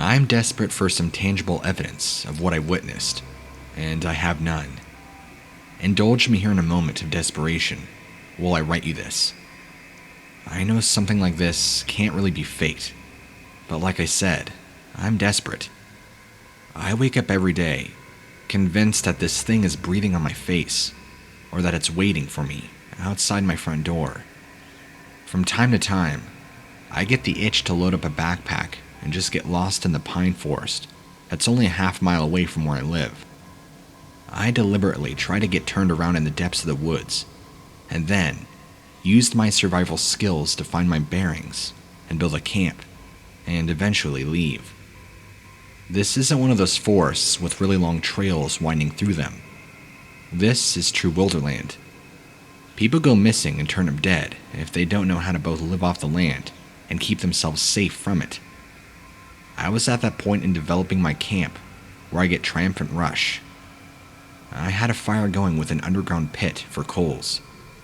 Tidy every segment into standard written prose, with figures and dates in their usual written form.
I'm desperate for some tangible evidence of what I witnessed, and I have none. Indulge me here in a moment of desperation while I write you this. I know something like this can't really be faked, but like I said, I'm desperate. I wake up every day, convinced that this thing is breathing on my face, or that it's waiting for me outside my front door. From time to time, I get the itch to load up a backpack and just get lost in the pine forest that's only a half-mile away from where I live. I deliberately try to get turned around in the depths of the woods, and then used my survival skills to find my bearings and build a camp, and eventually leave. This isn't one of those forests with really long trails winding through them. This is true wilderland. People go missing and turn up dead if they don't know how to both live off the land and keep themselves safe from it. I was at that point in developing my camp where I get triumphant rush. I had a fire going with an underground pit for coals.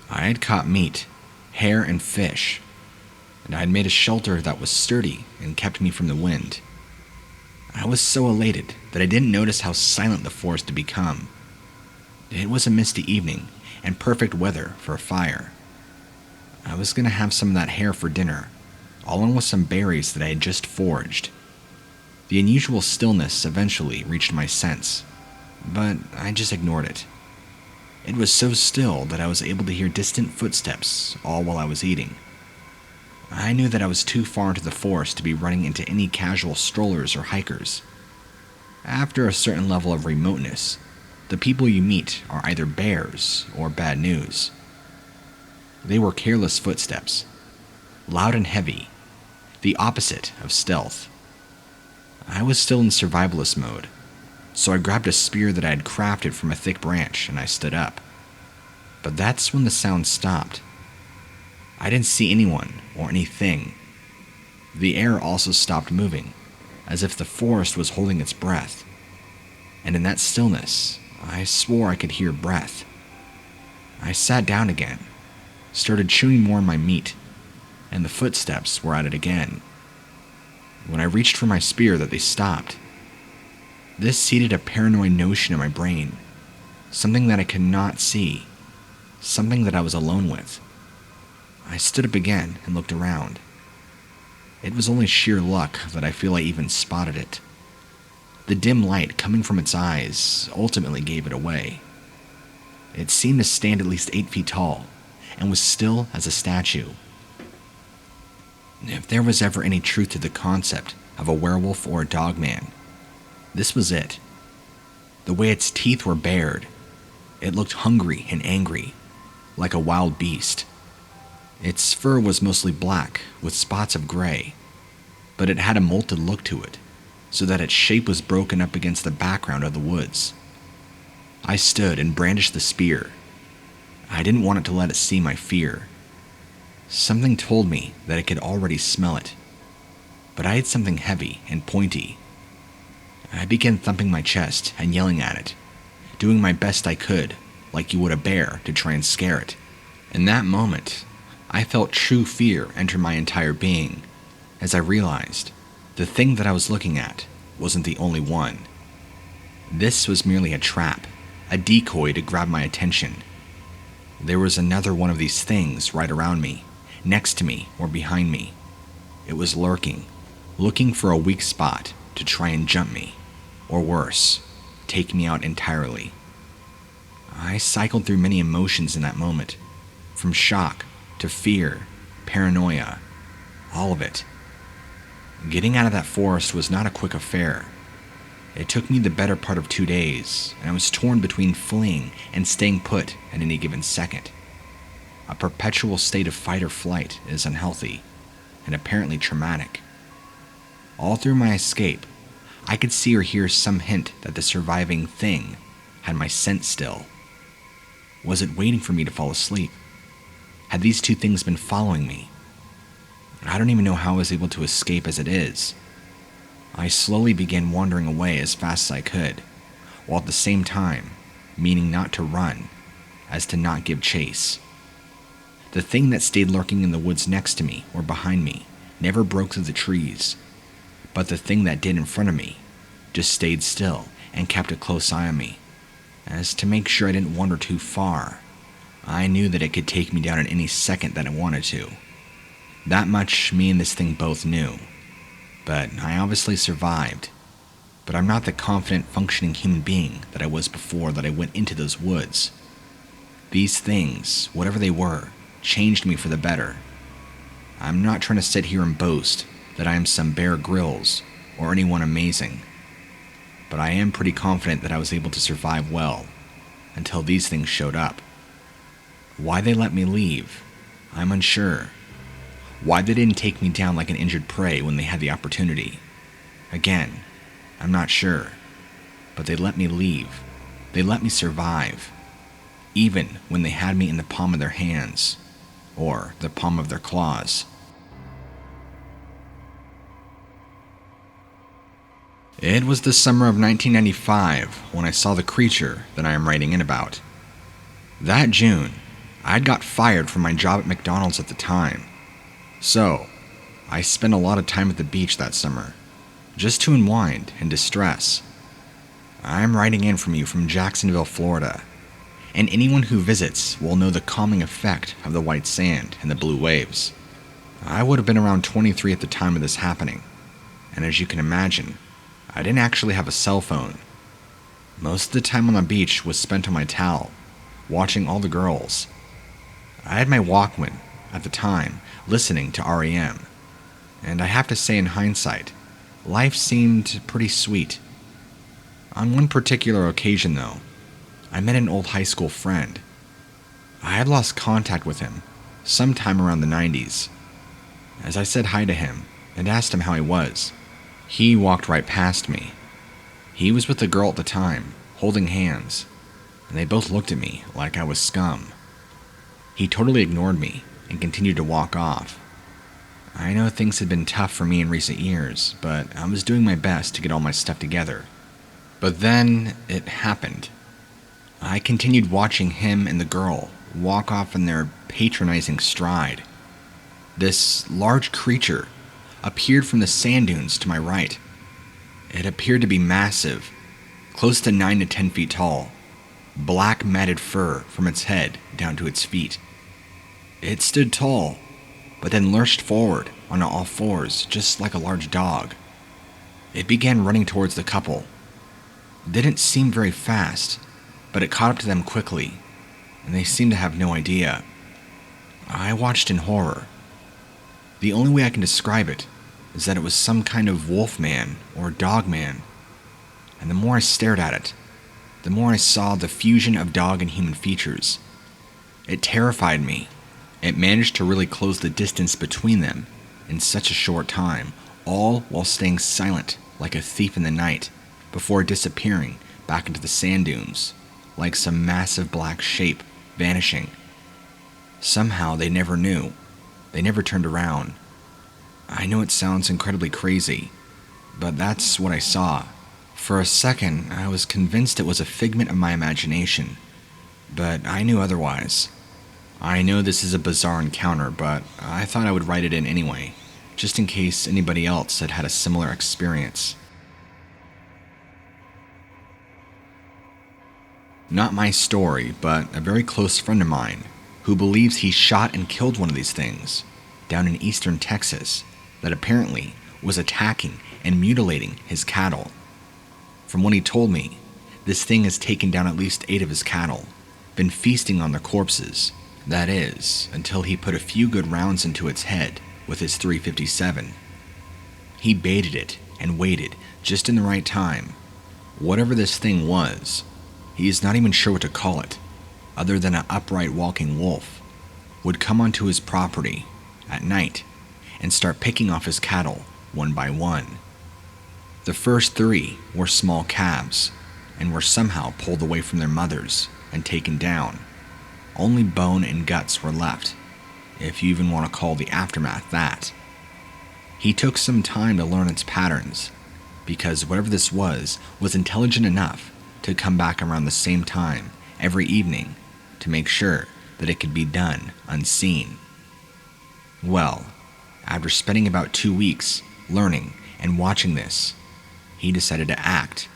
I had caught meat, hare, and fish, and I had made a shelter that was sturdy and kept me from the wind. I was so elated that I didn't notice how silent the forest had become. It was a misty evening and perfect weather for a fire. I was going to have some of that hare for dinner, along with some berries that I had just foraged. The unusual stillness eventually reached my sense, but I just ignored it. It was so still that I was able to hear distant footsteps all while I was eating. I knew that I was too far into the forest to be running into any casual strollers or hikers. After a certain level of remoteness, the people you meet are either bears or bad news. They were careless footsteps, loud and heavy, the opposite of stealth. I was still in survivalist mode, so I grabbed a spear that I had crafted from a thick branch and I stood up. But that's when the sound stopped. I didn't see anyone or anything. The air also stopped moving, as if the forest was holding its breath. And in that stillness, I swore I could hear breath. I sat down again, started chewing more of my meat, and the footsteps were at it again. When I reached for my spear, that they stopped. This seeded a paranoid notion in my brain, something that I could not see, something that I was alone with. I stood up again and looked around. It was only sheer luck that I feel I even spotted it. The dim light coming from its eyes ultimately gave it away. It seemed to stand at least 8 feet tall, and was still as a statue. If there was ever any truth to the concept of a werewolf or a dogman, this was it. The way its teeth were bared, it looked hungry and angry, like a wild beast. Its fur was mostly black with spots of gray, but it had a molted look to it, so that its shape was broken up against the background of the woods. I stood and brandished the spear. I didn't want it to let it see my fear. Something told me that I could already smell it, but I had something heavy and pointy. I began thumping my chest and yelling at it, doing my best I could, like you would a bear, to try and scare it. In that moment, I felt true fear enter my entire being, as I realized the thing that I was looking at wasn't the only one. This was merely a trap, a decoy to grab my attention. There was another one of these things right around me, next to me or behind me. It was lurking, looking for a weak spot to try and jump me, or worse, take me out entirely. I cycled through many emotions in that moment, from shock to fear, paranoia, all of it. Getting out of that forest was not a quick affair. It took me the better part of 2 days, and I was torn between fleeing and staying put at any given second. A perpetual state of fight or flight is unhealthy, and apparently traumatic. All through my escape, I could see or hear some hint that the surviving thing had my scent still. Was it waiting for me to fall asleep? Had these two things been following me? I don't even know how I was able to escape as it is. I slowly began wandering away as fast as I could, while at the same time meaning not to run, as to not give chase. The thing that stayed lurking in the woods next to me or behind me never broke through the trees, but the thing that did in front of me just stayed still and kept a close eye on me, as to make sure I didn't wander too far. I knew that it could take me down at any second that it wanted to. That much me and this thing both knew. But I obviously survived. But I'm not the confident, functioning human being that I was before that I went into those woods. These things, whatever they were, changed me for the better. I'm not trying to sit here and boast that I am some Bear Grylls or anyone amazing, but I am pretty confident that I was able to survive well until these things showed up. Why they let me leave, I'm unsure. Why they didn't take me down like an injured prey when they had the opportunity, again, I'm not sure. But they let me leave. They let me survive, even when they had me in the palm of their hands, or the palm of their claws. It was the summer of 1995 when I saw the creature that I am writing in about. That June, I'd got fired from my job at McDonald's at the time. So, I spent a lot of time at the beach that summer, just to unwind and distress. I'm writing in from you from Jacksonville, Florida, and anyone who visits will know the calming effect of the white sand and the blue waves. I would have been around 23 at the time of this happening, and as you can imagine, I didn't actually have a cell phone. Most of the time on the beach was spent on my towel, watching all the girls. I had my Walkman, at the time, listening to REM, and I have to say in hindsight, life seemed pretty sweet. On one particular occasion though, I met an old high school friend. I had lost contact with him sometime around the 90s. As I said hi to him and asked him how he was, he walked right past me. He was with a girl at the time, holding hands, and they both looked at me like I was scum. He totally ignored me and continued to walk off. I know things had been tough for me in recent years, but I was doing my best to get all my stuff together. But then it happened. I continued watching him and the girl walk off in their patronizing stride. This large creature appeared from the sand dunes to my right. It appeared to be massive, close to 9 to 10 feet tall, black matted fur from its head down to its feet. It stood tall, but then lurched forward on all fours just like a large dog. It began running towards the couple. It didn't seem very fast, but it caught up to them quickly, and they seemed to have no idea. I watched in horror. The only way I can describe it is that it was some kind of Wolfman or Dogman, and the more I stared at it, the more I saw the fusion of dog and human features. It terrified me. It managed to really close the distance between them in such a short time, all while staying silent like a thief in the night before disappearing back into the sand dunes, like some massive black shape vanishing. Somehow they never knew. They never turned around. I know it sounds incredibly crazy, but that's what I saw. For a second, I was convinced it was a figment of my imagination, but I knew otherwise. I know this is a bizarre encounter, but I thought I would write it in anyway, just in case anybody else had had a similar experience. Not my story, but a very close friend of mine who believes he shot and killed one of these things down in eastern Texas that apparently was attacking and mutilating his cattle. From what he told me, this thing has taken down at least 8 of his cattle, been feasting on their corpses. That is, until he put a few good rounds into its head with his .357. He baited it and waited just in the right time. Whatever this thing was, he is not even sure what to call it, other than an upright walking wolf, would come onto his property at night and start picking off his cattle one by one. The first 3 were small calves and were somehow pulled away from their mothers and taken down. Only bone and guts were left, if you even want to call the aftermath that. He took some time to learn its patterns, because whatever this was intelligent enough to come back around the same time every evening to make sure that it could be done unseen. Well, after spending about 2 weeks learning And watching this, he decided to act.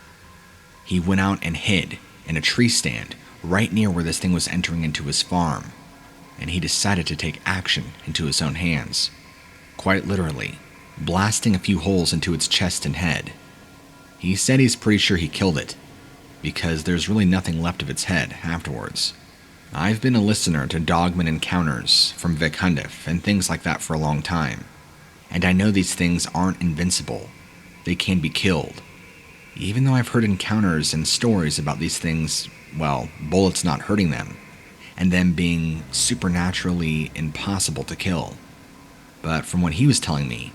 He went out and hid in a tree stand right near where this thing was entering into his farm, and he decided to take action into his own hands, quite literally, blasting a few holes into its chest and head. He said he's pretty sure he killed it, because there's really nothing left of its head afterwards. I've been a listener to Dogman encounters from Vic Hundiff and things like that for a long time, and I know these things aren't invincible. They can be killed. Even though I've heard encounters and stories about these things, well, bullets not hurting them, and them being supernaturally impossible to kill. But from what he was telling me,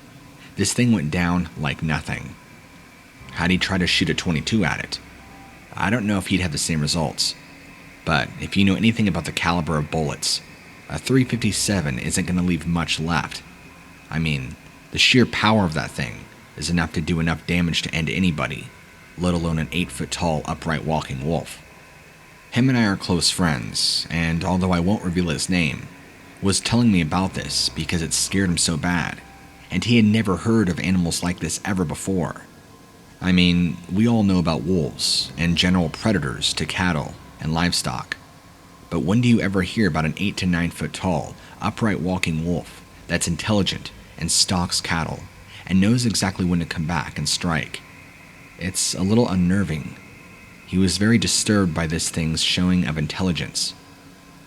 this thing went down like nothing. Had he tried to shoot a .22 at it, I don't know if he'd have the same results. But if you know anything about the caliber of bullets, a .357 isn't going to leave much left. I mean, the sheer power of that thing is enough to do enough damage to end anybody, let alone an 8-foot-tall, upright walking wolf. Him and I are close friends, and although I won't reveal his name, was telling me about this because it scared him so bad, and he had never heard of animals like this ever before. I mean, we all know about wolves and general predators to cattle and livestock, but when do you ever hear about an 8 to 9 foot tall, upright walking wolf that's intelligent and stalks cattle and knows exactly when to come back and strike? It's a little unnerving. He was very disturbed by this thing's showing of intelligence.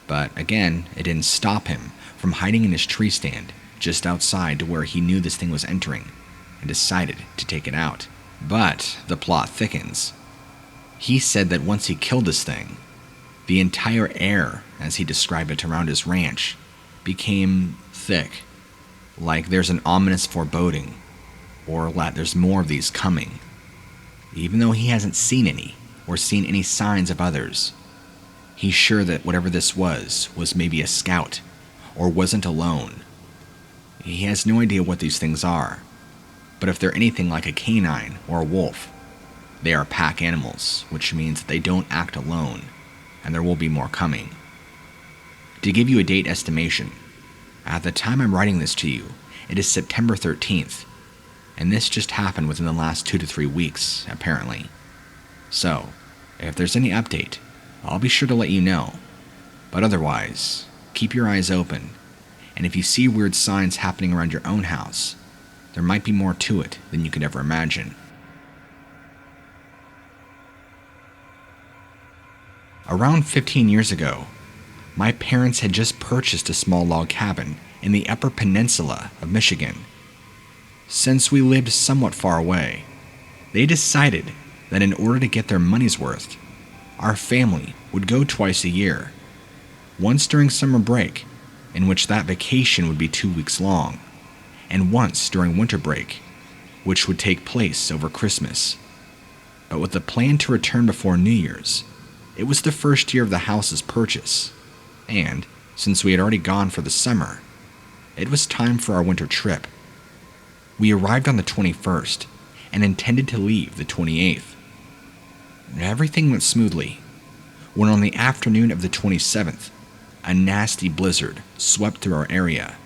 But again, it didn't stop him from hiding in his tree stand just outside to where he knew this thing was entering and decided to take it out. But the plot thickens. He said that once he killed this thing, the entire air, as he described it around his ranch, became thick, like there's an ominous foreboding, or that there's more of these coming. Even though he hasn't seen any, or seen any signs of others, he's sure that whatever this was maybe a scout, or wasn't alone. He has no idea what these things are, but if they're anything like a canine or a wolf, they are pack animals, which means that they don't act alone, and there will be more coming. To give you a date estimation, at the time I'm writing this to you, it is September 13th, and this just happened within the last 2 to 3 weeks, apparently. So, if there's any update, I'll be sure to let you know, but otherwise, keep your eyes open, and if you see weird signs happening around your own house, there might be more to it than you could ever imagine. Around 15 years ago, my parents had just purchased a small log cabin in the Upper Peninsula of Michigan. Since we lived somewhat far away, they decided that in order to get their money's worth, our family would go twice a year, once during summer break, in which that vacation would be 2 weeks long, and once during winter break, which would take place over Christmas. But with the plan to return before New Year's, it was the first year of the house's purchase, and, since we had already gone for the summer, it was time for our winter trip. We arrived on the 21st, and intended to leave the 28th. Everything went smoothly, when on the afternoon of the 27th, a nasty blizzard swept through our area,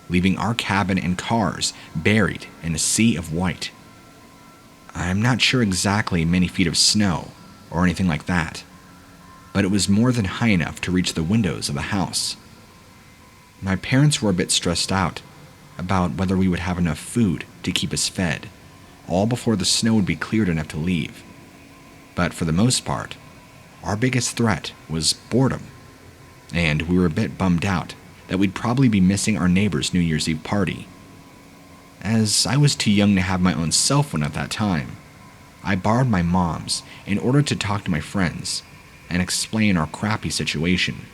leaving our cabin and cars buried in a sea of white. I'm not sure exactly many feet of snow or anything like that, but it was more than high enough to reach the windows of the house. My parents were a bit stressed out about whether we would have enough food to keep us fed, all before the snow would be cleared enough to leave. But for the most part, our biggest threat was boredom, and we were a bit bummed out that we'd probably be missing our neighbor's New Year's Eve party. As I was too young to have my own cell phone at that time, I borrowed my mom's in order to talk to my friends and explain our crappy situation.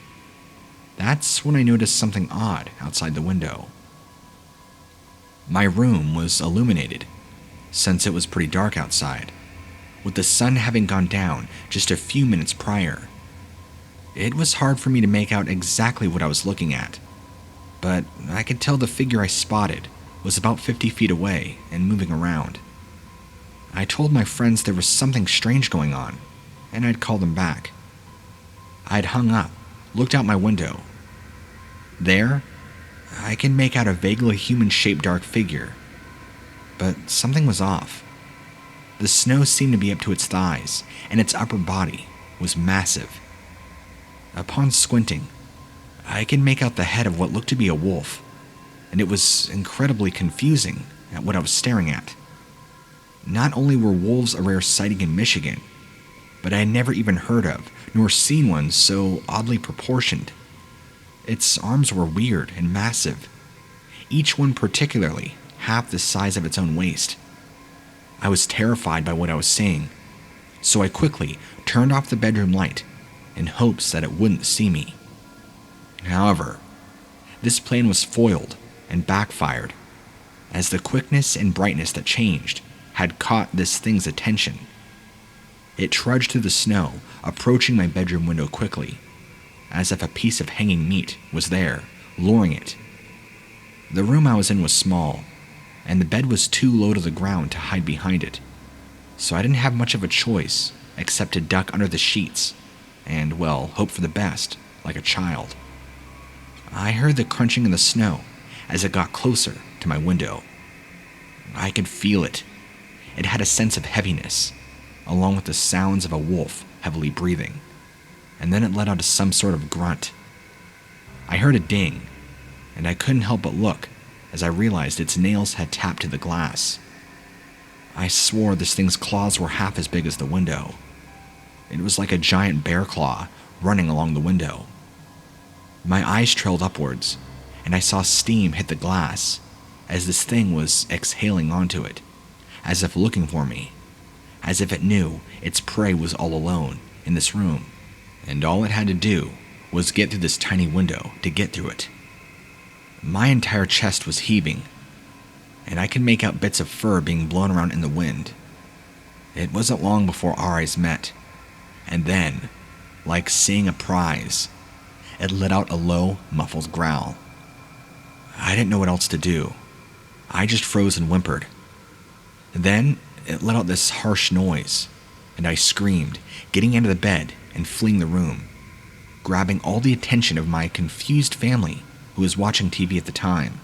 That's when I noticed something odd outside the window. My room was illuminated, since it was pretty dark outside, with the sun having gone down just a few minutes prior. It was hard for me to make out exactly what I was looking at, but I could tell the figure I spotted was about 50 feet away and moving around. I told my friends there was something strange going on, and I'd call them back. I'd hung up, looked out my window. There, I can make out a vaguely human-shaped dark figure. but something was off. The snow seemed to be up to its thighs, and its upper body was massive. Upon squinting, I could make out the head of what looked to be a wolf, and it was incredibly confusing at what I was staring at. Not only were wolves a rare sighting in Michigan, but I had never even heard of nor seen one so oddly proportioned. Its arms were weird and massive, each one particularly half the size of its own waist. I was terrified by what I was seeing, so I quickly turned off the bedroom light in hopes that it wouldn't see me. However, this plan was foiled and backfired, as the quickness and brightness that changed had caught this thing's attention. It trudged through the snow, approaching my bedroom window quickly, as if a piece of hanging meat was there, luring it. The room I was in was small, and the bed was too low to the ground to hide behind it, so I didn't have much of a choice except to duck under the sheets and, well, hope for the best, like a child. I heard the crunching in the snow as it got closer to my window. I could feel it. It had a sense of heaviness, along with the sounds of a wolf heavily breathing, and then it let out some sort of grunt. I heard a ding, and I couldn't help but look as I realized its nails had tapped to the glass. I swore this thing's claws were half as big as the window. It was like a giant bear claw running along the window. My eyes trailed upwards, and I saw steam hit the glass as this thing was exhaling onto it, as if looking for me, as if it knew its prey was all alone in this room, and all it had to do was get through this tiny window to get through it. My entire chest was heaving, and I could make out bits of fur being blown around in the wind. It wasn't long before our eyes met, and then, like seeing a prize, it let out a low, muffled growl. I didn't know what else to do. I just froze and whimpered. Then it let out this harsh noise, and I screamed, getting out of the bed and fleeing the room, grabbing all the attention of my confused family who was watching TV at the time.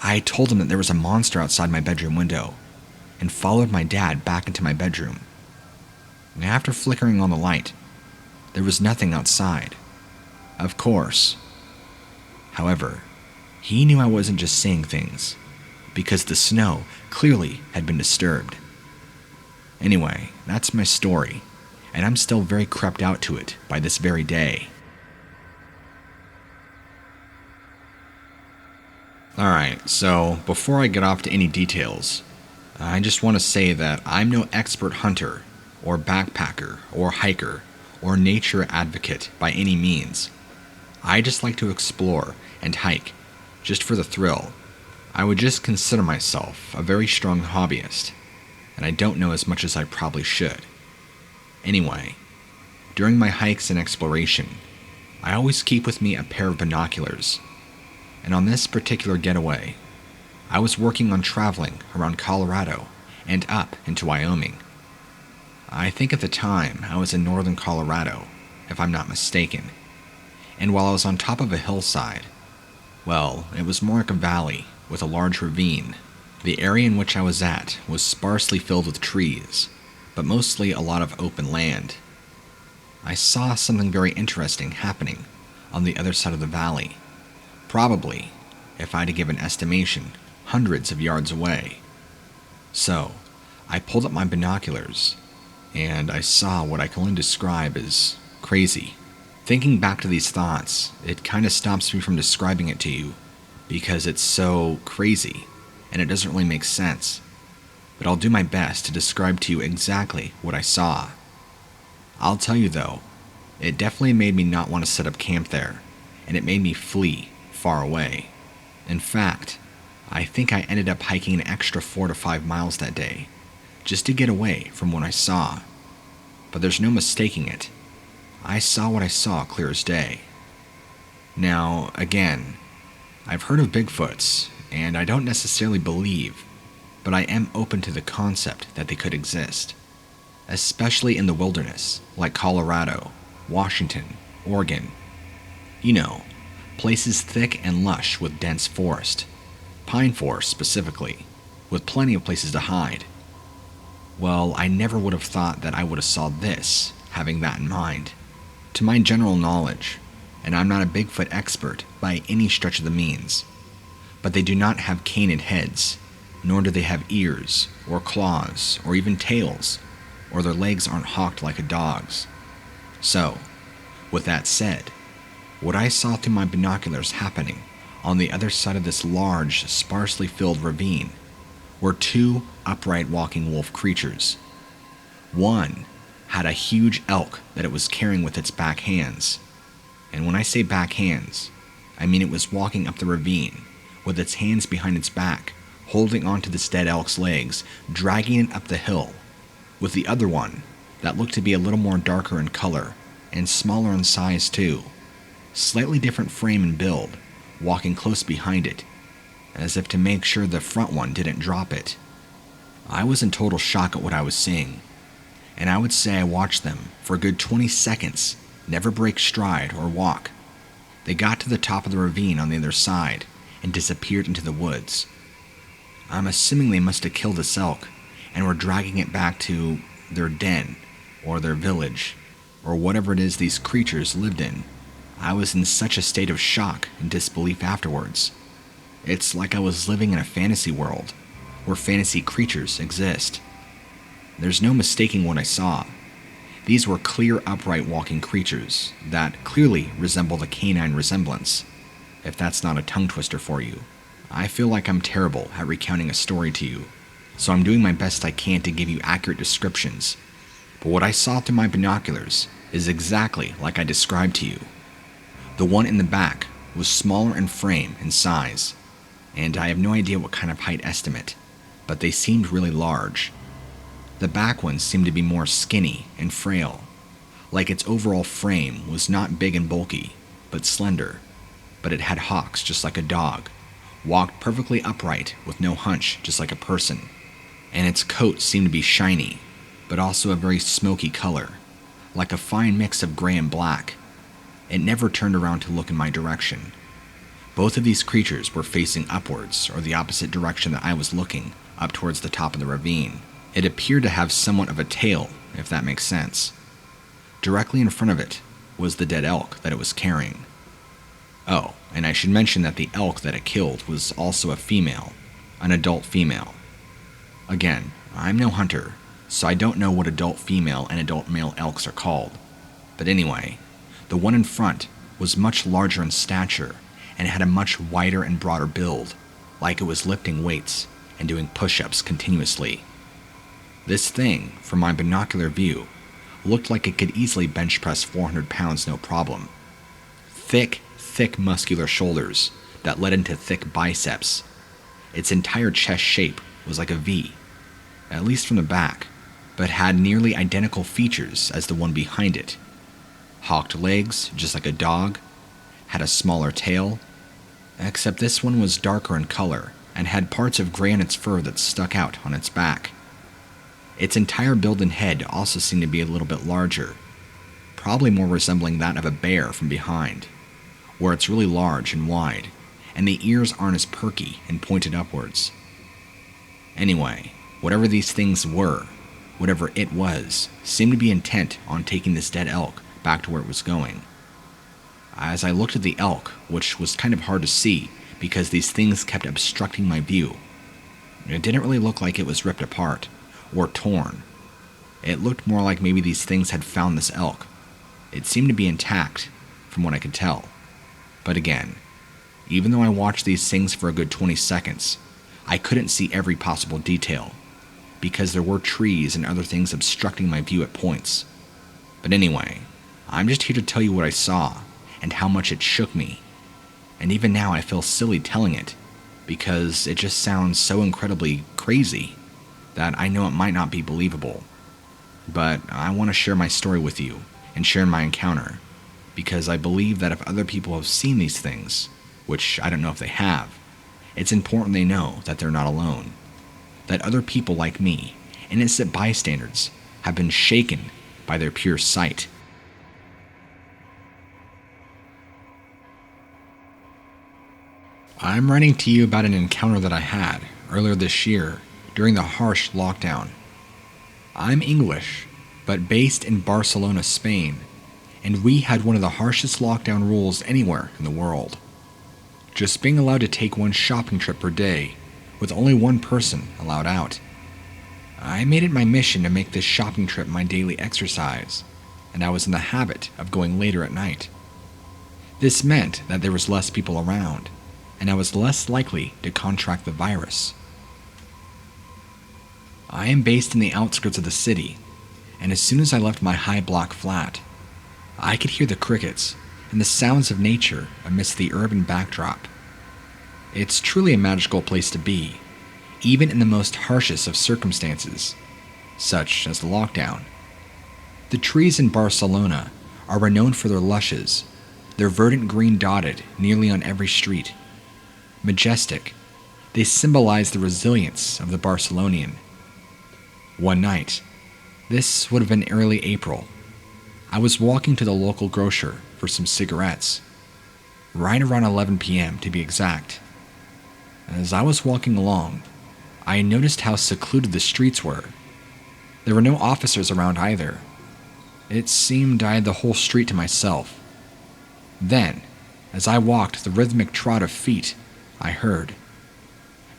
I told them that there was a monster outside my bedroom window, and followed my dad back into my bedroom. After flickering on the light, there was nothing outside. Of course. However, he knew I wasn't just seeing things, because the snow clearly had been disturbed. Anyway, that's my story, and I'm still very creeped out to it by this very day. Alright, so before I get off to any details, I just want to say that I'm no expert hunter, or backpacker, or hiker, or nature advocate by any means. I just like to explore and hike, just for the thrill. I would just consider myself a very strong hobbyist, and I don't know as much as I probably should. Anyway, during my hikes and exploration, I always keep with me a pair of binoculars, and on this particular getaway, I was working on traveling around Colorado and up into Wyoming. I think at the time I was in northern Colorado, if I'm not mistaken, and while I was on top of a hillside, well, it was more like a valley with a large ravine. The area in which I was at was sparsely filled with trees, but mostly a lot of open land. I saw something very interesting happening on the other side of the valley, probably, if I had to give an estimation, hundreds of yards away. So, I pulled up my binoculars, and I saw what I can only describe as crazy. Thinking back to these thoughts, it kind of stops me from describing it to you, because it's so crazy, and it doesn't really make sense. But I'll do my best to describe to you exactly what I saw. I'll tell you though, it definitely made me not want to set up camp there, and it made me flee far away. In fact, I think I ended up hiking an extra 4 to 5 miles that day, just to get away from what I saw. But there's no mistaking it. I saw what I saw clear as day. Now, again, I've heard of Bigfoots, and I don't necessarily believe, but I am open to the concept that they could exist, especially in the wilderness, like Colorado, Washington, Oregon. You know, places thick and lush with dense forest, pine forest specifically. with plenty of places to hide. Well, I never would have thought that I would have saw this, having that in mind. To my general knowledge, and I'm not a Bigfoot expert by any stretch of the means, but they do not have canid heads, nor do they have ears, or claws, or even tails, or their legs aren't hawked like a dog's. So, with that said, what I saw through my binoculars happening on the other side of this large, sparsely filled ravine were two upright walking wolf creatures. One had a huge elk that it was carrying with its back hands. And when I say back hands, I mean it was walking up the ravine with its hands behind its back, holding onto this dead elk's legs, dragging it up the hill, with the other one that looked to be a little more darker in color and smaller in size too, slightly different frame and build, walking close behind it, as if to make sure the front one didn't drop it. I was in total shock at what I was seeing, and I would say I watched them for a good 20 seconds, never break stride or walk. They got to the top of the ravine on the other side and disappeared into the woods. I'm assuming they must have killed this elk and were dragging it back to their den or their village or whatever it is these creatures lived in. I was in such a state of shock and disbelief afterwards. It's like I was living in a fantasy world where fantasy creatures exist. There's no mistaking what I saw. These were clear, upright walking creatures that clearly resembled a canine resemblance, if that's not a tongue twister for you. I feel like I'm terrible at recounting a story to you, so I'm doing my best I can to give you accurate descriptions. But what I saw through my binoculars is exactly like I described to you. The one in the back was smaller in frame and size, and I have no idea what kind of height estimate, but they seemed really large. The back one seemed to be more skinny and frail, like its overall frame was not big and bulky, but slender, but it had hocks just like a dog, walked perfectly upright with no hunch just like a person, and its coat seemed to be shiny, but also a very smoky color, like a fine mix of gray and black. It never turned around to look in my direction. Both of these creatures were facing upwards, or the opposite direction that I was looking, up towards the top of the ravine. It appeared to have somewhat of a tail, if that makes sense. Directly in front of it was the dead elk that it was carrying. Oh, and I should mention that the elk that it killed was also a female, an adult female. Again, I'm no hunter, so I don't know what adult female and adult male elks are called. But anyway, the one in front was much larger in stature and had a much wider and broader build, like it was lifting weights and doing push-ups continuously. This thing, from my binocular view, looked like it could easily bench press 400 pounds no problem. Thick muscular shoulders that led into thick biceps. Its entire chest shape was like a V, at least from the back, but had nearly identical features as the one behind it. Hawked legs, just like a dog, had a smaller tail, except this one was darker in color and had parts of gray on its fur that stuck out on its back. Its entire build and head also seemed to be a little bit larger, probably more resembling that of a bear from behind, where it's really large and wide, and the ears aren't as perky and pointed upwards. Anyway, whatever these things were, whatever it was, seemed to be intent on taking this dead elk back to where it was going. As I looked at the elk, which was kind of hard to see because these things kept obstructing my view, it didn't really look like it was ripped apart or torn. It looked more like maybe these things had found this elk. It seemed to be intact, from what I could tell. But again, even though I watched these things for a good 20 seconds, I couldn't see every possible detail, because there were trees and other things obstructing my view at points. But anyway, I'm just here to tell you what I saw, and how much it shook me. And even now I feel silly telling it, because it just sounds so incredibly crazy that I know it might not be believable. But I want to share my story with you, and share my encounter, because I believe that if other people have seen these things, which I don't know if they have, it's important they know that they're not alone. That other people like me, innocent bystanders, have been shaken by their pure sight. I'm writing to you about an encounter that I had earlier this year during the harsh lockdown. I'm English, but based in Barcelona, Spain, and we had one of the harshest lockdown rules anywhere in the world. Just being allowed to take one shopping trip per day, with only one person allowed out. I made it my mission to make this shopping trip my daily exercise, and I was in the habit of going later at night. This meant that there was less people around, and I was less likely to contract the virus. I am based in the outskirts of the city, and as soon as I left my high block flat, I could hear the crickets and the sounds of nature amidst the urban backdrop. It's truly a magical place to be, even in the most harshest of circumstances, such as the lockdown. The trees in Barcelona are renowned for their lushes, their verdant green dotted nearly on every street. Majestic, they symbolize the resilience of the Barcelonian. One night, this would have been early April, I was walking to the local grocer for some cigarettes, right around 11 p.m. to be exact. As I was walking along, I noticed how secluded the streets were. There were no officers around either. It seemed I had the whole street to myself. Then, as I walked the rhythmic trot of feet, I heard.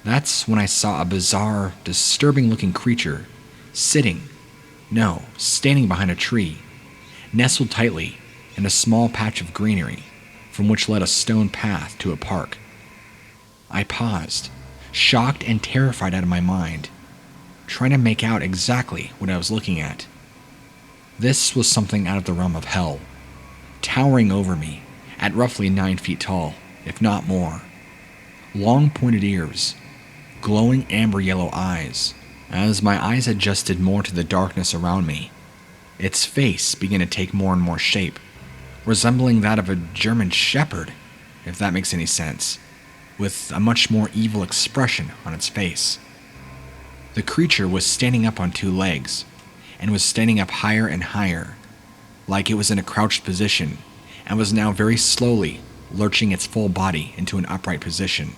That's when I saw a bizarre, disturbing-looking creature standing behind a tree, nestled tightly in a small patch of greenery from which led a stone path to a park. I paused, shocked and terrified out of my mind, trying to make out exactly what I was looking at. This was something out of the realm of hell, towering over me at roughly 9 feet tall, if not more. Long pointed ears, glowing amber yellow eyes. As my eyes adjusted more to the darkness around me, its face began to take more and more shape, resembling that of a German shepherd, if that makes any sense, with a much more evil expression on its face. The creature was standing up on 2 legs, and was standing up higher and higher, like it was in a crouched position, and was now very slowly lurching its full body into an upright position.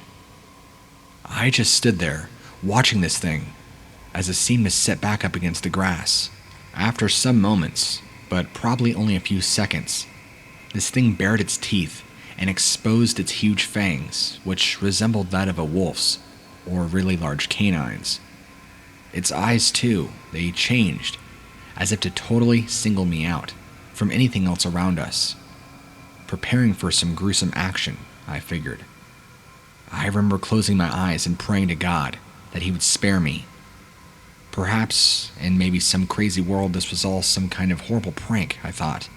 I just stood there, watching this thing, as it seemed to sit back up against the grass. After some moments, but probably only a few seconds, this thing bared its teeth and exposed its huge fangs, which resembled that of a wolf's, or really large canines. Its eyes, too, they changed, as if to totally single me out from anything else around us. Preparing for some gruesome action, I figured. I remember closing my eyes and praying to God that he would spare me. Perhaps, in maybe some crazy world, this was all some kind of horrible prank, I thought.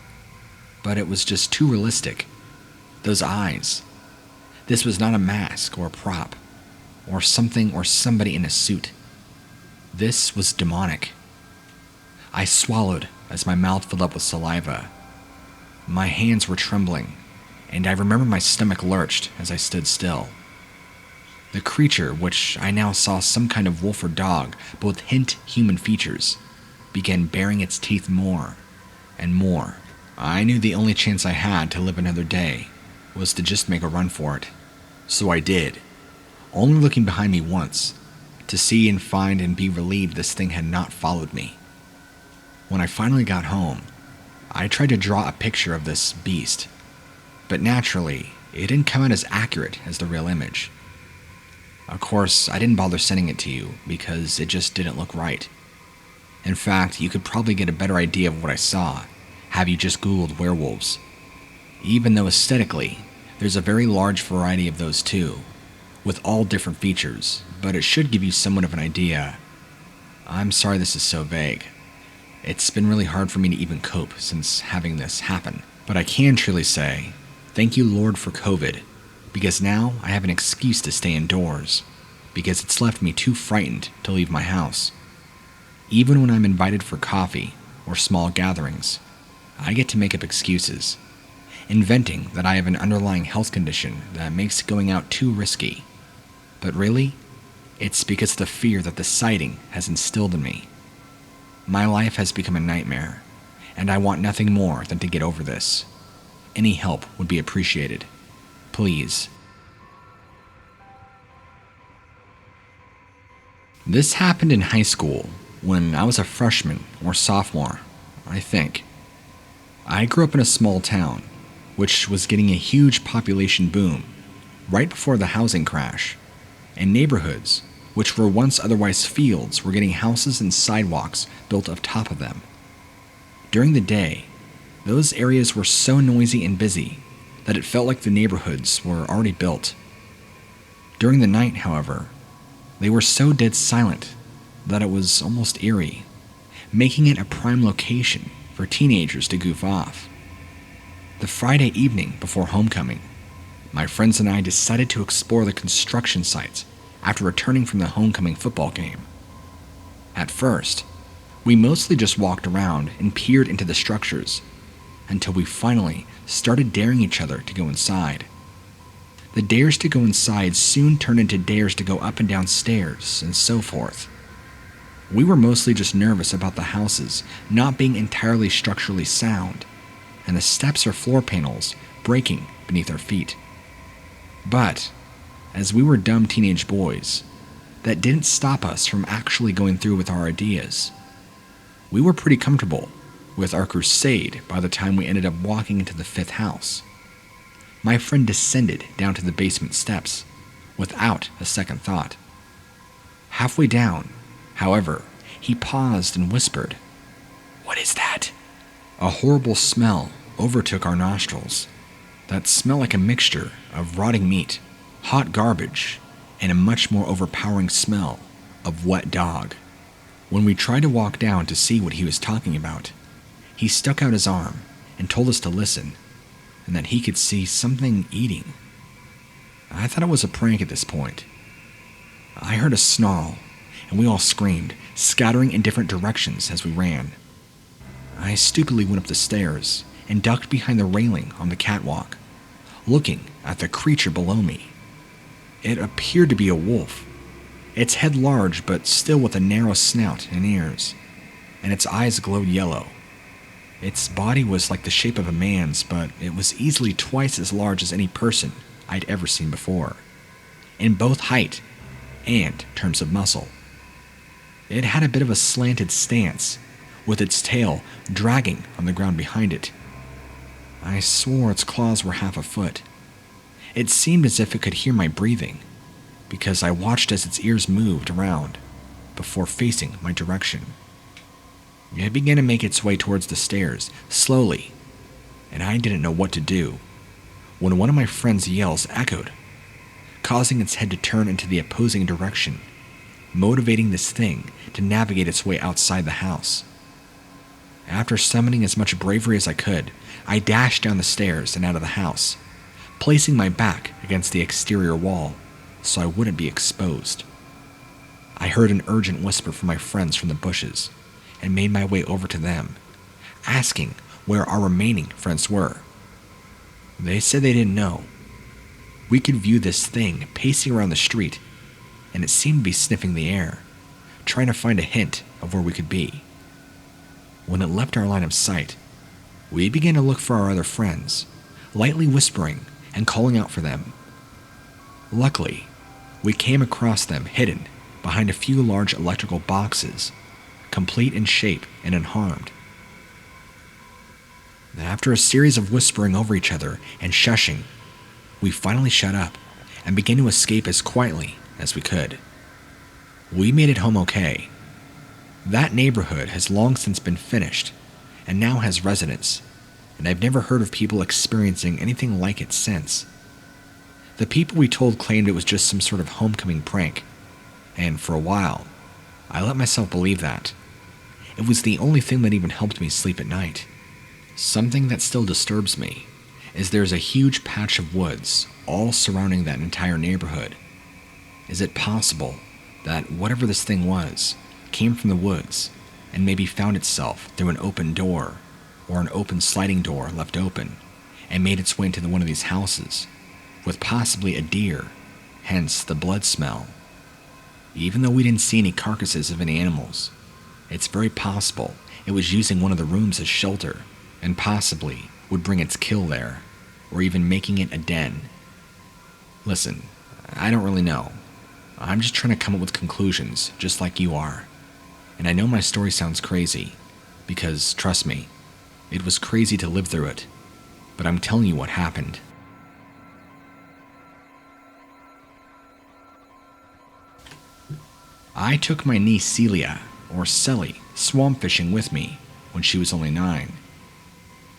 But it was just too realistic. Those eyes. This was not a mask or a prop, or something or somebody in a suit. This was demonic. I swallowed as my mouth filled up with saliva. My hands were trembling, and I remember my stomach lurched as I stood still. The creature, which I now saw some kind of wolf or dog, but with hint human features, began baring its teeth more and more. I knew the only chance I had to live another day was to just make a run for it. So I did, only looking behind me once, to see and find and be relieved this thing had not followed me. When I finally got home, I tried to draw a picture of this beast, but naturally, it didn't come out as accurate as the real image. Of course, I didn't bother sending it to you because it just didn't look right. In fact, you could probably get a better idea of what I saw have you just Googled werewolves. Even though aesthetically, there's a very large variety of those too, with all different features, but it should give you somewhat of an idea. I'm sorry this is so vague. It's been really hard for me to even cope since having this happen, but I can truly say, thank you Lord for COVID, because now I have an excuse to stay indoors, because it's left me too frightened to leave my house. Even when I'm invited for coffee or small gatherings, I get to make up excuses, inventing that I have an underlying health condition that makes going out too risky. But really, it's because of the fear that the sighting has instilled in me. My life has become a nightmare, and I want nothing more than to get over this. Any help would be appreciated. Please. This happened in high school when I was a freshman or sophomore, I think. I grew up in a small town, which was getting a huge population boom right before the housing crash, and neighborhoods, which were once otherwise fields, were getting houses and sidewalks built up top of them. During the day, those areas were so noisy and busy that it felt like the neighborhoods were already built. During the night, however, they were so dead silent that it was almost eerie, making it a prime location for teenagers to goof off. The Friday evening before homecoming, my friends and I decided to explore the construction sites after returning from the homecoming football game. At first, we mostly just walked around and peered into the structures until we finally started daring each other to go inside. The dares to go inside soon turned into dares to go up and down stairs and so forth. We were mostly just nervous about the houses not being entirely structurally sound and the steps or floor panels breaking beneath our feet. But, as we were dumb teenage boys, that didn't stop us from actually going through with our ideas. We were pretty comfortable with our crusade by the time we ended up walking into the fifth house. My friend descended down to the basement steps without a second thought. Halfway down, however, he paused and whispered, "What is that?" A horrible smell overtook our nostrils. That smelled like a mixture of rotting meat, hot garbage, and a much more overpowering smell of wet dog. When we tried to walk down to see what he was talking about, he stuck out his arm and told us to listen, and that he could see something eating. I thought it was a prank at this point. I heard a snarl, and we all screamed, scattering in different directions as we ran. I stupidly went up the stairs and ducked behind the railing on the catwalk, looking at the creature below me. It appeared to be a wolf, its head large but still with a narrow snout and ears, and its eyes glowed yellow. Its body was like the shape of a man's, but it was easily twice as large as any person I'd ever seen before, in both height and terms of muscle. It had a bit of a slanted stance, with its tail dragging on the ground behind it. I swore its claws were half a foot. It seemed as if it could hear my breathing, because I watched as its ears moved around before facing my direction. It began to make its way towards the stairs, slowly, and I didn't know what to do, when one of my friend's yells echoed, causing its head to turn into the opposing direction, motivating this thing to navigate its way outside the house. After summoning as much bravery as I could, I dashed down the stairs and out of the house, placing my back against the exterior wall so I wouldn't be exposed. I heard an urgent whisper from my friends from the bushes and made my way over to them, asking where our remaining friends were. They said they didn't know. We could view this thing pacing around the street, and it seemed to be sniffing the air, trying to find a hint of where we could be. When it left our line of sight, we began to look for our other friends, lightly whispering and calling out for them. Luckily, we came across them hidden behind a few large electrical boxes, complete in shape and unharmed. After a series of whispering over each other and shushing, we finally shut up and began to escape as quietly as we could. We made it home okay. That neighborhood has long since been finished and now has residents, and I've never heard of people experiencing anything like it since. The people we told claimed it was just some sort of homecoming prank, and for a while, I let myself believe that. It was the only thing that even helped me sleep at night. Something that still disturbs me is there's a huge patch of woods all surrounding that entire neighborhood. Is it possible that whatever this thing was came from the woods and maybe found itself through an open door or an open sliding door left open and made its way into one of these houses with possibly a deer, hence the blood smell? Even though we didn't see any carcasses of any animals, it's very possible it was using one of the rooms as shelter and possibly would bring its kill there, or even making it a den. Listen, I don't really know, I'm just trying to come up with conclusions, just like you are. And I know my story sounds crazy, because, trust me, it was crazy to live through it. But I'm telling you what happened. I took my niece Celia, or Celly, swamp fishing with me when she was only 9.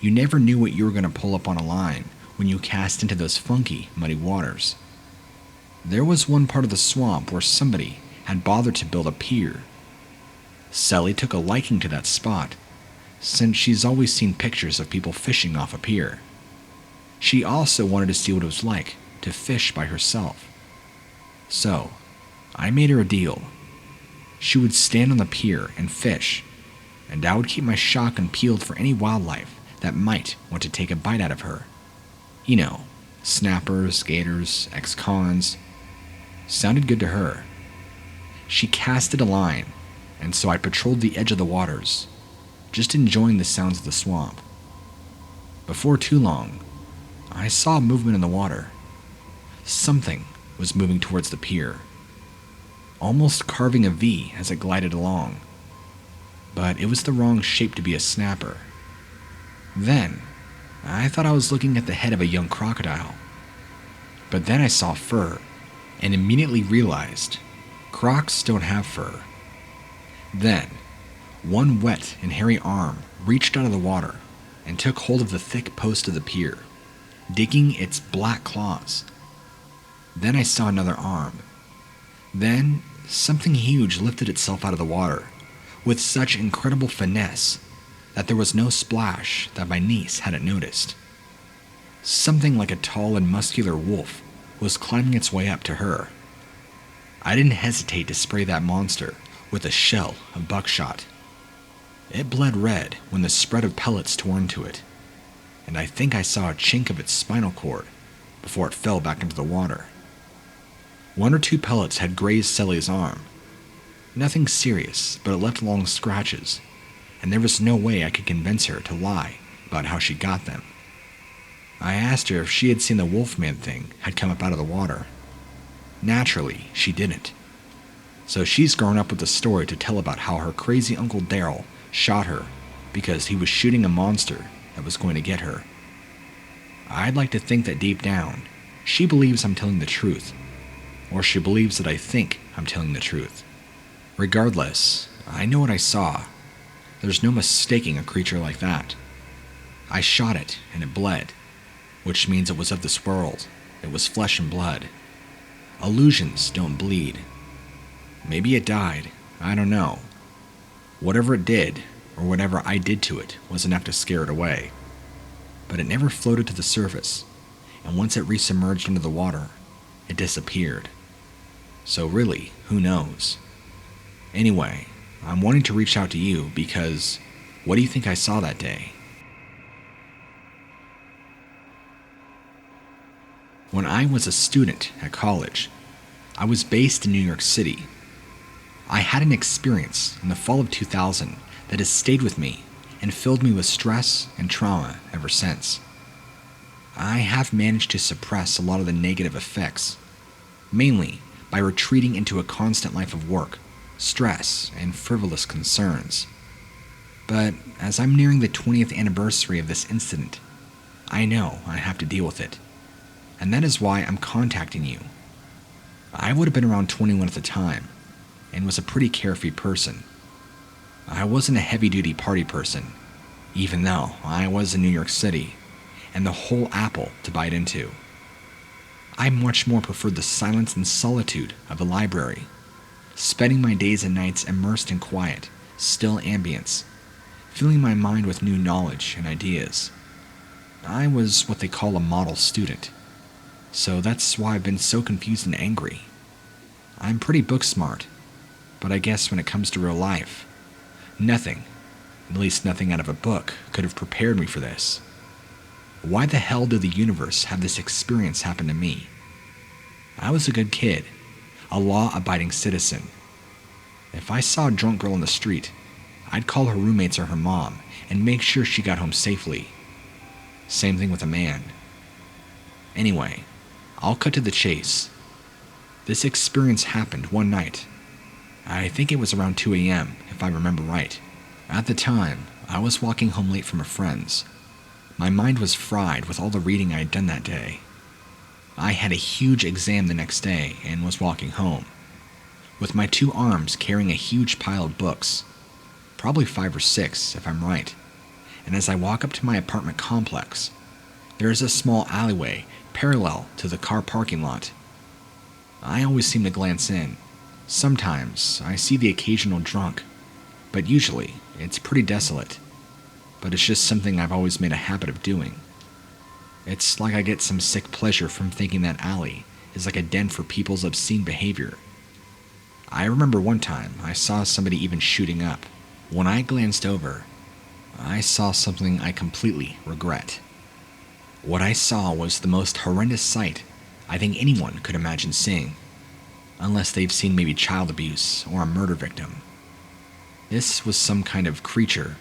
You never knew what you were going to pull up on a line when you cast into those funky, muddy waters. There was one part of the swamp where somebody had bothered to build a pier. Celly took a liking to that spot, since she's always seen pictures of people fishing off a pier. She also wanted to see what it was like to fish by herself. So, I made her a deal. She would stand on the pier and fish, and I would keep my shotgun peeled for any wildlife that might want to take a bite out of her. You know, snappers, gators, ex-cons. Sounded good to her. She casted a line, and so I patrolled the edge of the waters, just enjoying the sounds of the swamp. Before too long, I saw movement in the water. Something was moving towards the pier, almost carving a V as it glided along. But it was the wrong shape to be a snapper. Then, I thought I was looking at the head of a young crocodile. But then I saw fur, and immediately realized crocs don't have fur. Then, one wet and hairy arm reached out of the water and took hold of the thick post of the pier, digging its black claws. Then I saw another arm. Then, something huge lifted itself out of the water with such incredible finesse that there was no splash that my niece hadn't noticed. Something like a tall and muscular wolf was climbing its way up to her. I didn't hesitate to spray that monster with a shell of buckshot. It bled red when the spread of pellets tore into it, and I think I saw a chink of its spinal cord before it fell back into the water. 1 or 2 pellets had grazed Celly's arm. Nothing serious, but it left long scratches, and there was no way I could convince her to lie about how she got them. I asked her if she had seen the Wolfman thing had come up out of the water. Naturally, she didn't. So she's grown up with the story to tell about how her crazy Uncle Daryl shot her because he was shooting a monster that was going to get her. I'd like to think that deep down, she believes I'm telling the truth, or she believes that I think I'm telling the truth. Regardless, I know what I saw. There's no mistaking a creature like that. I shot it, and it bled, which means it was of this world. It was flesh and blood. Illusions don't bleed. Maybe it died, I don't know. Whatever it did, or whatever I did to it, was enough to scare it away. But it never floated to the surface, and once it resubmerged into the water, it disappeared. So really, who knows? Anyway, I'm wanting to reach out to you because what do you think I saw that day? When I was a student at college, I was based in New York City. I had an experience in the fall of 2000 that has stayed with me and filled me with stress and trauma ever since. I have managed to suppress a lot of the negative effects, mainly by retreating into a constant life of work, stress, and frivolous concerns. But as I'm nearing the 20th anniversary of this incident, I know I have to deal with it, and that is why I'm contacting you. I would have been around 21 at the time, and was a pretty carefree person. I wasn't a heavy-duty party person, even though I was in New York City, and the whole apple to bite into. I much more preferred the silence and solitude of the library, spending my days and nights immersed in quiet, still ambience, filling my mind with new knowledge and ideas. I was what they call a model student, so that's why I've been so confused and angry. I'm pretty book smart, but I guess when it comes to real life, nothing, at least nothing out of a book, could have prepared me for this. Why the hell did the universe have this experience happen to me? I was a good kid, a law-abiding citizen. If I saw a drunk girl in the street, I'd call her roommates or her mom and make sure she got home safely. Same thing with a man. Anyway, I'll cut to the chase. This experience happened one night. I think it was around 2 a.m., if I remember right. At the time, I was walking home late from a friend's. My mind was fried with all the reading I had done that day. I had a huge exam the next day and was walking home, with my 2 arms carrying a huge pile of books, probably 5 or 6 if I'm right. And as I walk up to my apartment complex, there is a small alleyway parallel to the car parking lot. I always seem to glance in. Sometimes I see the occasional drunk, but usually it's pretty desolate. But it's just something I've always made a habit of doing. It's like I get some sick pleasure from thinking that alley is like a den for people's obscene behavior. I remember one time I saw somebody even shooting up. When I glanced over, I saw something I completely regret. What I saw was the most horrendous sight I think anyone could imagine seeing, unless they've seen maybe child abuse or a murder victim. This was some kind of creature.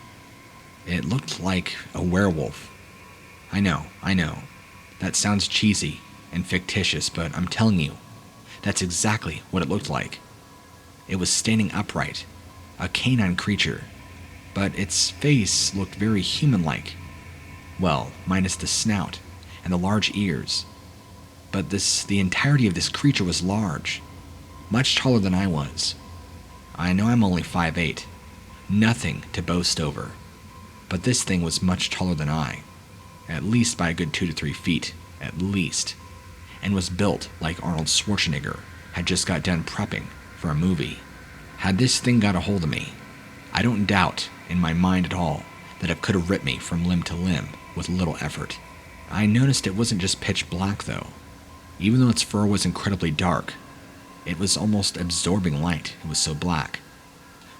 It looked like a werewolf. I know. That sounds cheesy and fictitious, but I'm telling you, that's exactly what it looked like. It was standing upright, a canine creature, but its face looked very human-like. Well, minus the snout and the large ears. But the entirety of this creature was large, much taller than I was. I know I'm only 5'8", nothing to boast over, but this thing was much taller than I, at least by a good 2 to 3 feet, at least, and was built like Arnold Schwarzenegger had just got done prepping for a movie. Had this thing got a hold of me, I don't doubt in my mind at all that it could have ripped me from limb to limb with little effort. I noticed it wasn't just pitch black though. Even though its fur was incredibly dark, it was almost absorbing light, it was so black.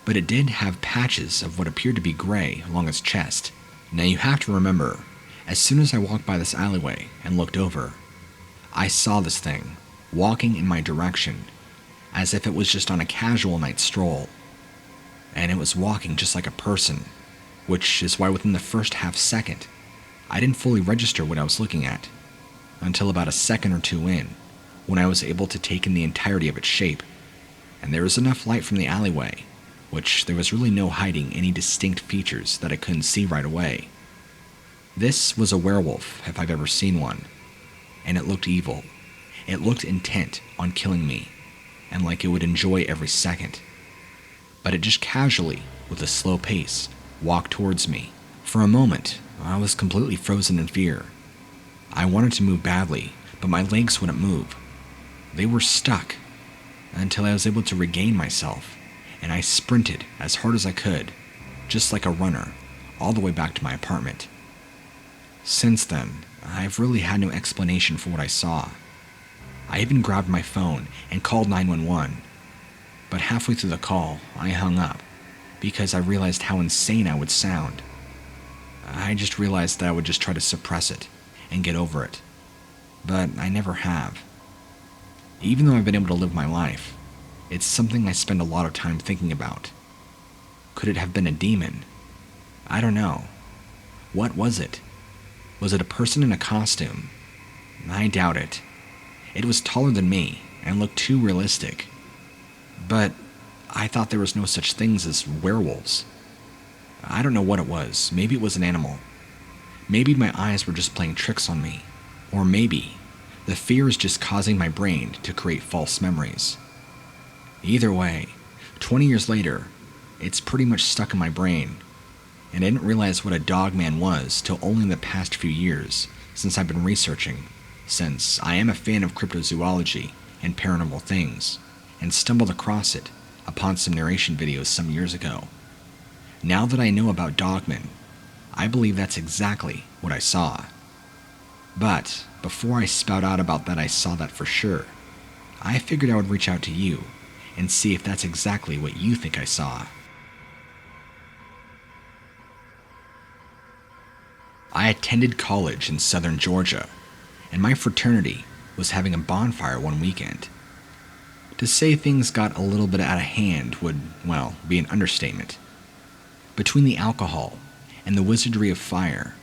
But it did have patches of what appeared to be gray along its chest. Now you have to remember, as soon as I walked by this alleyway and looked over, I saw this thing walking in my direction as if it was just on a casual night stroll. And it was walking just like a person, which is why within the first half second, I didn't fully register what I was looking at, until about a second or two in, when I was able to take in the entirety of its shape. And there was enough light from the alleyway, which there was really no hiding any distinct features that I couldn't see right away. This was a werewolf, if I've ever seen one, and it looked evil. It looked intent on killing me, and like it would enjoy every second. But it just casually, with a slow pace, walked towards me. For a moment, I was completely frozen in fear. I wanted to move badly, but my legs wouldn't move. They were stuck, until I was able to regain myself, and I sprinted as hard as I could, just like a runner, all the way back to my apartment. Since then, I've really had no explanation for what I saw. I even grabbed my phone and called 911, but halfway through the call, I hung up, because I realized how insane I would sound. I just realized that I would just try to suppress it and get over it, but I never have. Even though I've been able to live my life, it's something I spend a lot of time thinking about. Could it have been a demon? I don't know. What was it? Was it a person in a costume? I doubt it. It was taller than me and looked too realistic. But I thought there was no such things as werewolves. I don't know what it was. Maybe it was an animal. Maybe my eyes were just playing tricks on me. Or maybe the fear is just causing my brain to create false memories. Either way, 20 years later, it's pretty much stuck in my brain, and I didn't realize what a dogman was till only in the past few years since I've been researching, since I am a fan of cryptozoology and paranormal things, and stumbled across it upon some narration videos some years ago. Now that I know about Dogman, I believe that's exactly what I saw. But before I spout out about that I saw that for sure, I figured I would reach out to you and see if that's exactly what you think I saw. I attended college in southern Georgia, and my fraternity was having a bonfire one weekend. To say things got a little bit out of hand would, well, be an understatement. Between the alcohol and the wizardry of fire,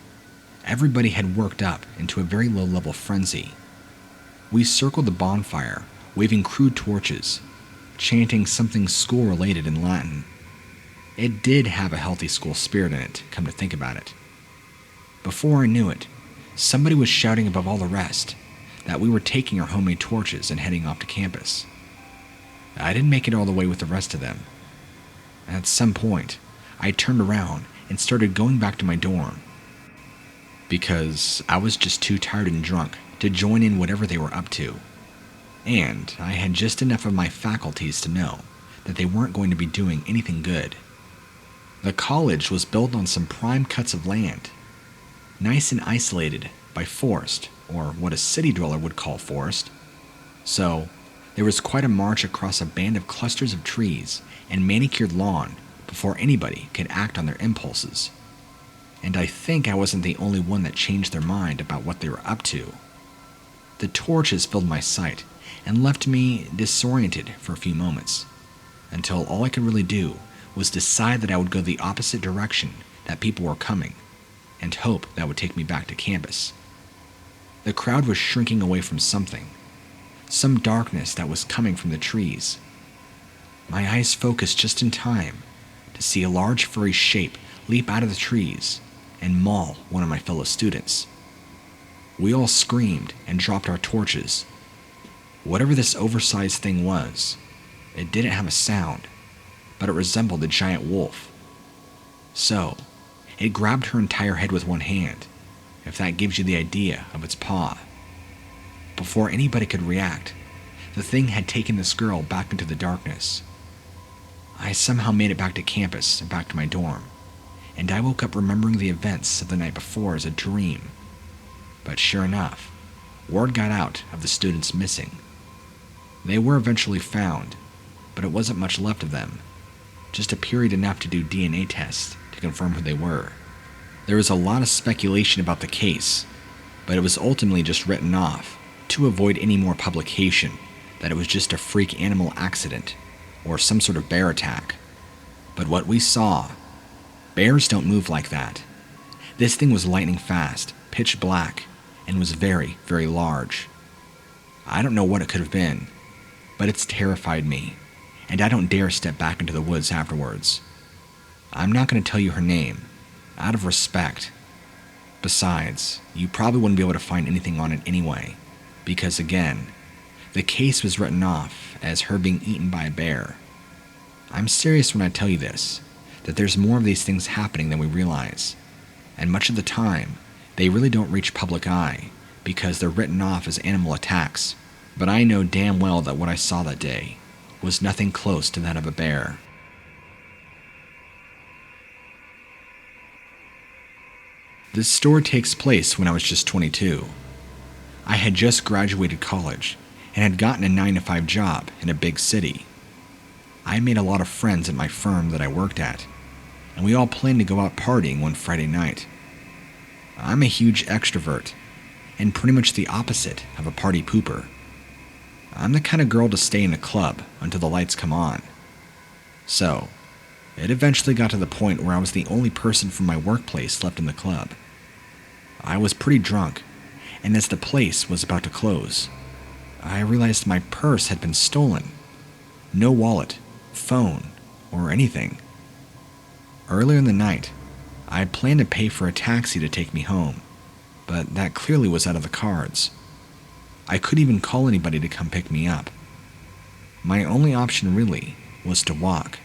everybody had worked up into a very low-level frenzy. We circled the bonfire waving crude torches, chanting something school-related in Latin. It did have a healthy school spirit in it, come to think about it. Before I knew it, somebody was shouting above all the rest that we were taking our homemade torches and heading off to campus. I didn't make it all the way with the rest of them. At some point, I turned around and started going back to my dorm, because I was just too tired and drunk to join in whatever they were up to, and I had just enough of my faculties to know that they weren't going to be doing anything good. The college was built on some prime cuts of land, nice and isolated by forest, or what a city dweller would call forest. So, there was quite a march across a band of clusters of trees and manicured lawn before anybody could act on their impulses. And I think I wasn't the only one that changed their mind about what they were up to. The torches filled my sight and left me disoriented for a few moments, until all I could really do was decide that I would go the opposite direction that people were coming, and hope that would take me back to campus. The crowd was shrinking away from something, some darkness that was coming from the trees. My eyes focused just in time to see a large furry shape leap out of the trees and maul one of my fellow students. We all screamed and dropped our torches. Whatever this oversized thing was, it didn't have a sound, but it resembled a giant wolf. So, it grabbed her entire head with one hand, if that gives you the idea of its paw. Before anybody could react, the thing had taken this girl back into the darkness. I somehow made it back to campus and back to my dorm, and I woke up remembering the events of the night before as a dream. But sure enough, word got out of the students missing. They were eventually found, but it wasn't much left of them, just a period enough to do DNA tests to confirm who they were. There was a lot of speculation about the case, but it was ultimately just written off to avoid any more publication that it was just a freak animal accident or some sort of bear attack. But what we saw, bears don't move like that. This thing was lightning fast, pitch black, and was very, very large. I don't know what it could have been, but it's terrified me, and I don't dare step back into the woods afterwards. I'm not going to tell you her name, out of respect. Besides, you probably wouldn't be able to find anything on it anyway, because again, the case was written off as her being eaten by a bear. I'm serious when I tell you this, that there's more of these things happening than we realize, and much of the time, they really don't reach public eye because they're written off as animal attacks. But I know damn well that what I saw that day was nothing close to that of a bear. This story takes place when I was just 22. I had just graduated college and had gotten a 9-to-5 job in a big city. I made a lot of friends at my firm that I worked at, and we all planned to go out partying one Friday night. I'm a huge extrovert, and pretty much the opposite of a party pooper. I'm the kind of girl to stay in a club until the lights come on. So, it eventually got to the point where I was the only person from my workplace left in the club. I was pretty drunk, and as the place was about to close, I realized my purse had been stolen. No wallet, phone, or anything. Earlier in the night, I had planned to pay for a taxi to take me home, but that clearly was out of the cards. I couldn't even call anybody to come pick me up. My only option really was to walk,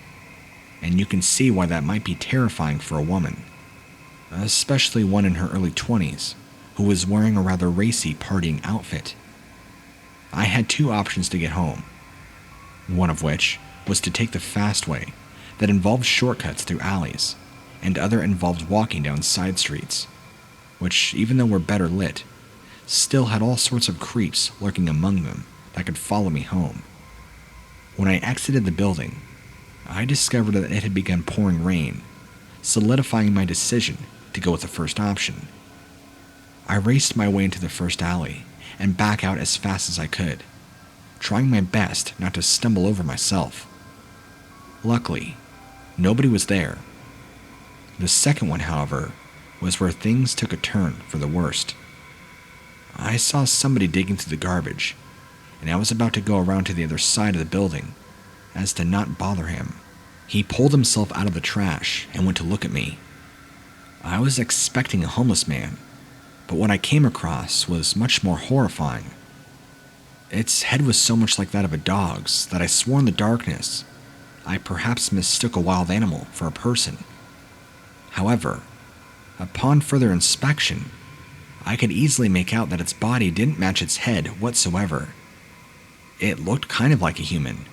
and you can see why that might be terrifying for a woman, especially one in her early 20s who was wearing a rather racy partying outfit. I had two options to get home, one of which was to take the fast way that involved shortcuts through alleys, and other involved walking down side streets, which, even though were better lit, still had all sorts of creeps lurking among them that could follow me home. When I exited the building, I discovered that it had begun pouring rain, solidifying my decision to go with the first option. I raced my way into the first alley and back out as fast as I could, trying my best not to stumble over myself. Luckily, nobody was there. The second one, however, was where things took a turn for the worst. I saw somebody digging through the garbage, and I was about to go around to the other side of the building, as to not bother him. He pulled himself out of the trash and went to look at me. I was expecting a homeless man, but what I came across was much more horrifying. Its head was so much like that of a dog's that I swore in the darkness I perhaps mistook a wild animal for a person. However, upon further inspection, I could easily make out that its body didn't match its head whatsoever. It looked kind of like a human.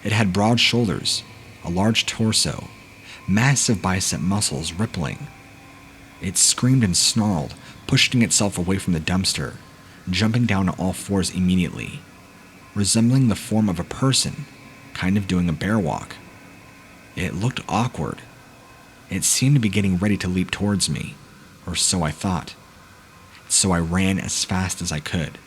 It had broad shoulders, a large torso, massive bicep muscles rippling. It screamed and snarled, pushing itself away from the dumpster, jumping down on all fours immediately, resembling the form of a person, kind of doing a bear walk. It looked awkward. It seemed to be getting ready to leap towards me, or so I thought. So I ran as fast as I could,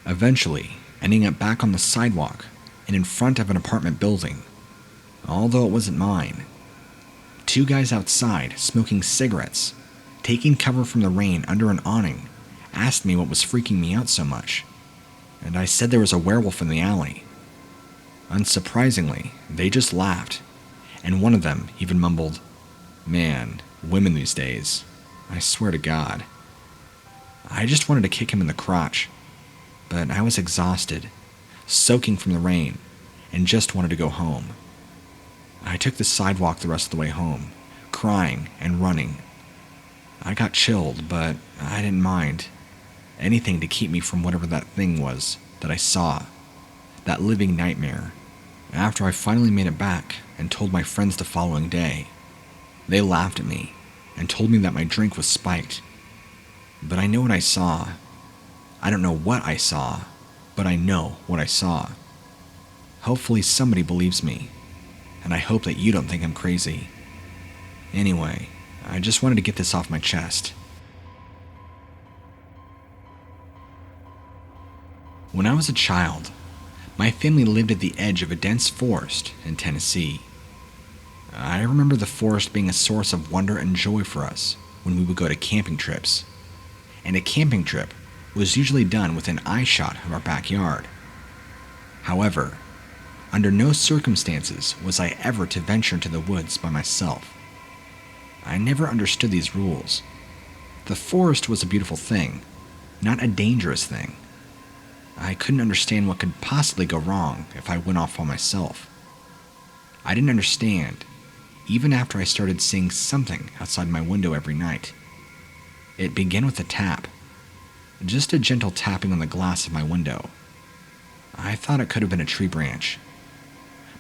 eventually ending up back on the sidewalk and in front of an apartment building, although it wasn't mine. Two guys outside, smoking cigarettes, taking cover from the rain under an awning, asked me what was freaking me out so much, and I said there was a werewolf in the alley. Unsurprisingly, they just laughed, and one of them even mumbled, "Man, women these days, I swear to God." I just wanted to kick him in the crotch, but I was exhausted, soaking from the rain, and just wanted to go home. I took the sidewalk the rest of the way home, crying and running. I got chilled, but I didn't mind. Anything to keep me from whatever that thing was that I saw, that living nightmare. After I finally made it back and told my friends the following day, they laughed at me and told me that my drink was spiked. But I know what I saw. I don't know what I saw, but I know what I saw. Hopefully somebody believes me, and I hope that you don't think I'm crazy. Anyway, I just wanted to get this off my chest. When I was a child, my family lived at the edge of a dense forest in Tennessee. I remember the forest being a source of wonder and joy for us when we would go to camping trips. And a camping trip was usually done within eyeshot of our backyard. However, under no circumstances was I ever to venture into the woods by myself. I never understood these rules. The forest was a beautiful thing, not a dangerous thing. I couldn't understand what could possibly go wrong if I went off on myself. I didn't understand, even after I started seeing something outside my window every night. It began with a tap, just a gentle tapping on the glass of my window. I thought it could have been a tree branch.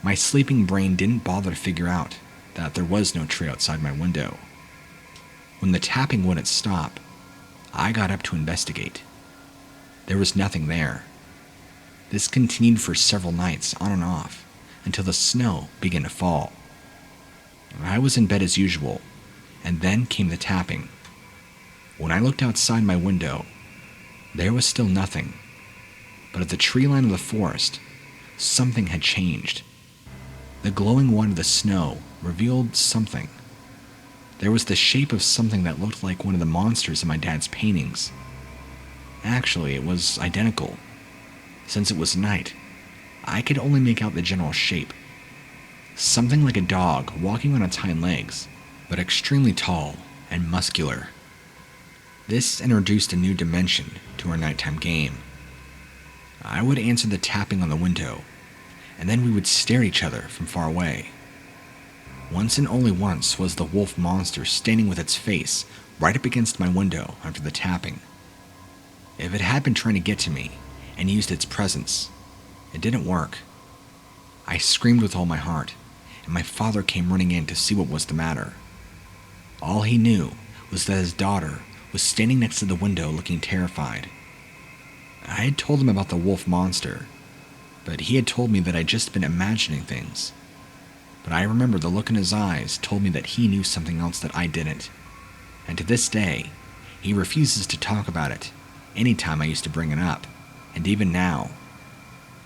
My sleeping brain didn't bother to figure out that there was no tree outside my window. When the tapping wouldn't stop, I got up to investigate. There was nothing there. This continued for several nights on and off until the snow began to fall. I was in bed as usual, and then came the tapping. When I looked outside my window, there was still nothing, but at the tree line of the forest, something had changed. The glowing white of the snow revealed something. There was the shape of something that looked like one of the monsters in my dad's paintings. Actually, it was identical. Since it was night, I could only make out the general shape. Something like a dog walking on its hind legs, but extremely tall and muscular. This introduced a new dimension to our nighttime game. I would answer the tapping on the window, and then we would stare at each other from far away. Once and only once was the wolf monster standing with its face right up against my window after the tapping. If it had been trying to get to me and used its presence, it didn't work. I screamed with all my heart, and my father came running in to see what was the matter. All he knew was that his daughter was standing next to the window looking terrified. I had told him about the wolf monster, but he had told me that I'd just been imagining things. But I remember the look in his eyes told me that he knew something else that I didn't, and to this day, he refuses to talk about it anytime I used to bring it up, and even now.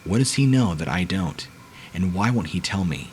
What does he know that I don't, and why won't he tell me?